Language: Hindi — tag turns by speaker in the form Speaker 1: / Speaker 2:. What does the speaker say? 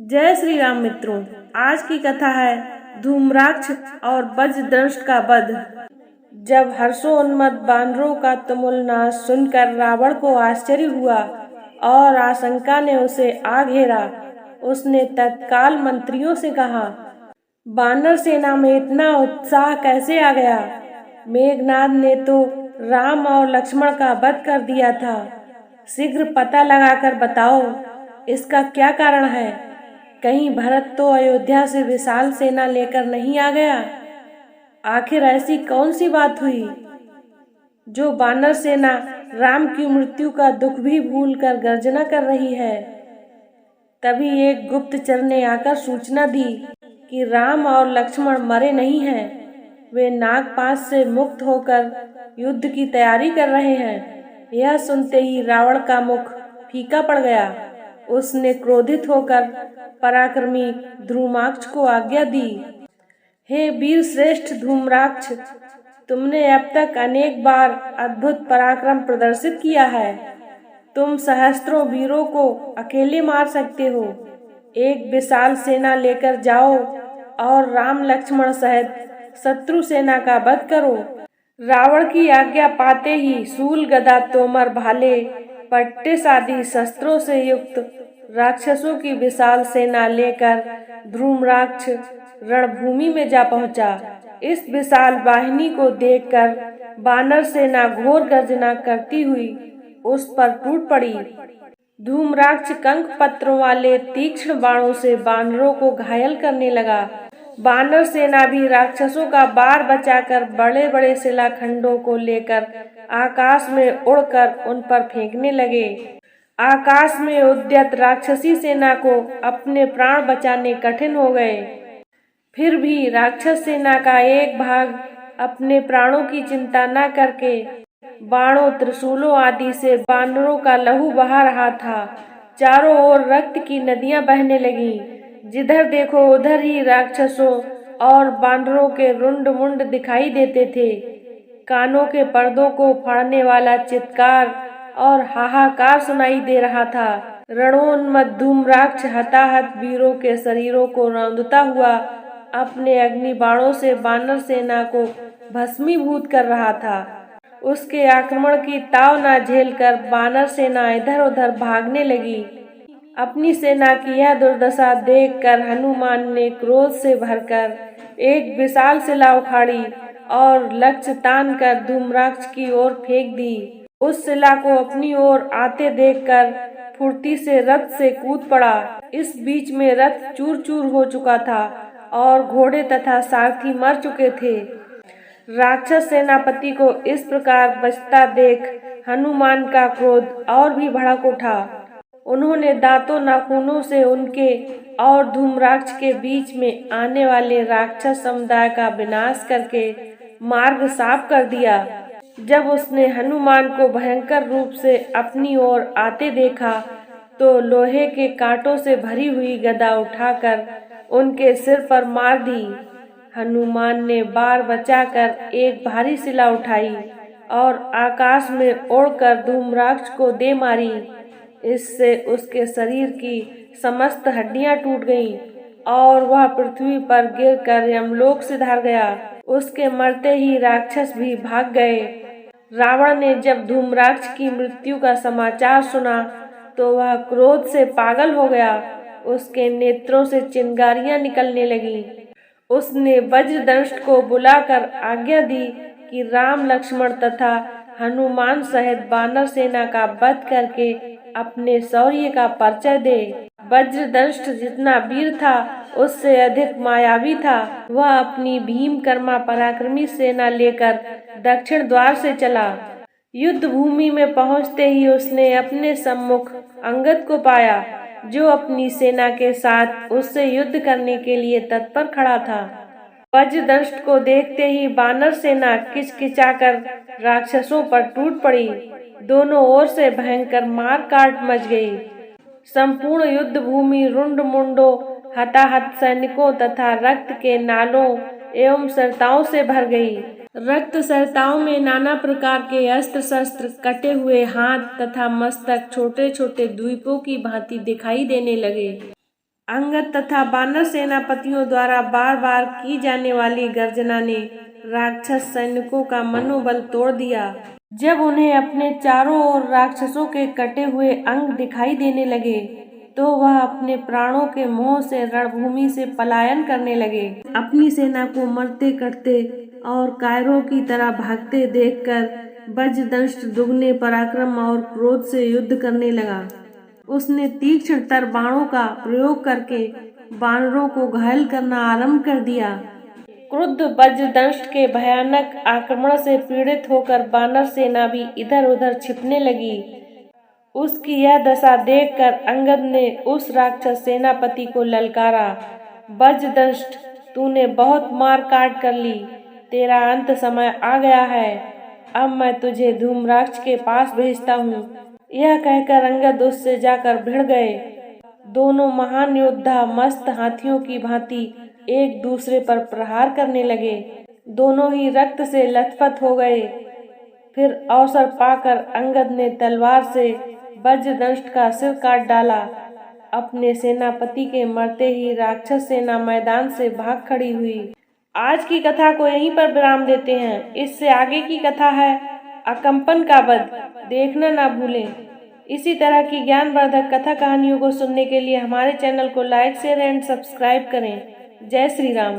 Speaker 1: जय श्री राम मित्रों, आज की कथा है धूम्राक्ष और वज्रदंष्ट का वध। जब हर्षोन्मत्त बानरों का तुमुल नाश सुनकर रावण को आश्चर्य हुआ और आशंका ने उसे आ घेरा। उसने तत्काल मंत्रियों से कहा, बानर सेना में इतना उत्साह कैसे आ गया? मेघनाद ने तो राम और लक्ष्मण का वध कर दिया था। शीघ्र पता लगाकर बताओ, इसका क्या कारण है? कहीं भरत तो अयोध्या से विशाल सेना लेकर नहीं आ गया? आखिर ऐसी कौन सी बात हुई जो बानर सेना राम की मृत्यु का दुख भी भूलकर गर्जना कर रही है? तभी एक गुप्तचर ने आकर सूचना दी कि राम और लक्ष्मण मरे नहीं हैं, वे नागपाश से मुक्त होकर युद्ध की तैयारी कर रहे हैं। यह सुनते ही रावण का मुख फीका पड़ गया। उसने क्रोधित होकर पराक्रमी धूम्राक्ष को आज्ञा दी, हे वीर श्रेष्ठ धूम्राक्ष, तुमने अब तक अनेक बार अद्भुत पराक्रम प्रदर्शित किया है। तुम सहस्त्रों वीरों को अकेले मार सकते हो। एक विशाल सेना लेकर जाओ और राम लक्ष्मण सहित शत्रु सेना का वध करो। रावण की आज्ञा पाते ही शूल गदा तोमर भाले पट्टिस आदि शस्त्रों से युक्त राक्षसों की विशाल सेना लेकर धूम्राक्ष रणभूमि में जा पहुंचा। इस विशाल वाहिनी को देखकर बानर सेना घोर गर्जना करती हुई उस पर टूट पड़ी। धूम्राक्ष कंक पत्रों वाले तीक्ष्ण बाणों से बानरों को घायल करने लगा। बानर सेना भी राक्षसों का बार बचाकर बड़े बड़े शिलाखंडों को लेकर आकाश में उड़कर उन पर फेंकने लगे। आकाश में उद्यत राक्षसी सेना को अपने प्राण बचाने कठिन हो गए। फिर भी राक्षस सेना का एक भाग अपने प्राणों की चिंता न करके बाणों त्रिशूलों आदि से बानरों का लहू बहा रहा था। चारों ओर रक्त की नदियां बहने लगीं। जिधर देखो उधर ही राक्षसों और बानरों के रुंड मुंड दिखाई देते थे। कानों के पर्दों को फाड़ने वाला चित्कार और हाहाकार सुनाई दे रहा था। रणोन्मत्त धूम्राक्ष हताहत वीरों के शरीरों को रौंदता हुआ अपने अग्नि बाणों से बानर सेना को भस्मीभूत कर रहा था। उसके आक्रमण की ताव न झेलकर बानर सेना इधर उधर भागने लगी। अपनी सेना की यह दुर्दशा देखकर हनुमान ने क्रोध से भरकर एक विशाल शिला उखाड़ी और लक्ष्य तानकर धूम्राक्ष की ओर फेंक दी। उस शिला को अपनी ओर आते देखकर फुर्ती से रथ से कूद पड़ा। इस बीच में रथ चूर चूर हो चुका था और घोड़े तथा सारथी मर चुके थे। राक्षस सेनापति को इस प्रकार बचता देख हनुमान का क्रोध और भी भड़क उठा। उन्होंने दांतों नाखूनों से उनके और धूम्राक्ष के बीच में आने वाले राक्षस समुदाय का विनाश करके मार्ग साफ कर दिया। जब उसने हनुमान को भयंकर रूप से अपनी ओर आते देखा तो लोहे के कांटों से भरी हुई गदा उठाकर उनके सिर पर मार दी। हनुमान ने बार बचाकर एक भारी शिला उठाई और आकाश में उड़कर धूम्राक्ष को दे मारी। इससे उसके शरीर की समस्त हड्डियां टूट गईं और वह पृथ्वी पर गिरकर यमलोक से धर गया। उसके मरते ही राक्षस भी भाग गए। रावण ने जब धूम्राक्ष की मृत्यु का समाचार सुना तो वह क्रोध से पागल हो गया। उसके नेत्रों से चिंगारियां निकलने लगीं। उसने वज्रदंष्ट को बुलाकर आज्ञा दी कि राम लक्ष्मण तथा हनुमान सहित बानर सेना का वध करके अपने शौर्य का परिचय दे। वज्रदंष्ट जितना वीर था उससे अधिक मायावी था। वह अपनी भीमकर्मा पराक्रमी सेना लेकर दक्षिण द्वार से चला। युद्ध भूमि में पहुंचते ही उसने अपने सम्मुख अंगद को पाया, जो अपनी सेना के साथ उससे युद्ध करने के लिए तत्पर खड़ा था। वज्रदंष्ट को देखते ही बानर सेना किचकिचाकर राक्षसों पर टूट पड़ी। दोनों ओर से भयंकर मार काट मच गई। संपूर्ण युद्ध भूमि रुंड मुंडों हताहत सैनिकों तथा रक्त के नालों एवं सरताओं से भर गई। रक्त सरताओं में नाना प्रकार के अस्त्र शस्त्र, कटे हुए हाथ तथा मस्तक छोटे छोटे द्वीपों की भांति दिखाई देने लगे। अंगद तथा वानर सेनापतियों द्वारा बार बार की जाने वाली गर्जना ने राक्षस सैनिकों का मनोबल तोड़ दिया। जब उन्हें अपने चारों ओर राक्षसों के कटे हुए अंग दिखाई देने लगे तो वह अपने प्राणों के मोह से रणभूमि से पलायन करने लगे। अपनी सेना को मरते कटते और कायरों की तरह भागते देखकर वज्रदंष्ट दुगने पराक्रम और क्रोध से युद्ध करने लगा। उसने तीक्ष्ण तर बाणों का प्रयोग करके वानरों को घायल करना आरंभ कर दिया। क्रुद्ध वज्रदंष्ट के भयानक आक्रमण से पीड़ित होकर वानर सेना भी इधर उधर छिपने लगी। उसकी यह दशा देखकर अंगद ने उस राक्षस सेनापति को ललकारा, वज्रदंष्ट, तूने बहुत मार काट कर ली, तेरा अंत समय आ गया है, अब मैं तुझे धूम्राक्ष के पास भेजता हूँ। यह कहकर अंगद उससे जाकर भिड़ गए। दोनों महान योद्धा मस्त हाथियों की भांति एक दूसरे पर प्रहार करने लगे। दोनों ही रक्त से लथपथ हो गए। फिर अवसर पाकर अंगद ने तलवार से वज्रदंष्ट का सिर काट डाला। अपने सेनापति के मरते ही राक्षस सेना मैदान से भाग खड़ी हुई। आज की कथा को यहीं पर विराम देते हैं। इससे आगे की कथा है अकम्पन का वध, देखना ना भूलें। इसी तरह की ज्ञानवर्धक कथा कहानियों को सुनने के लिए हमारे चैनल को लाइक, शेयर एंड सब्सक्राइब करें। जय श्री राम।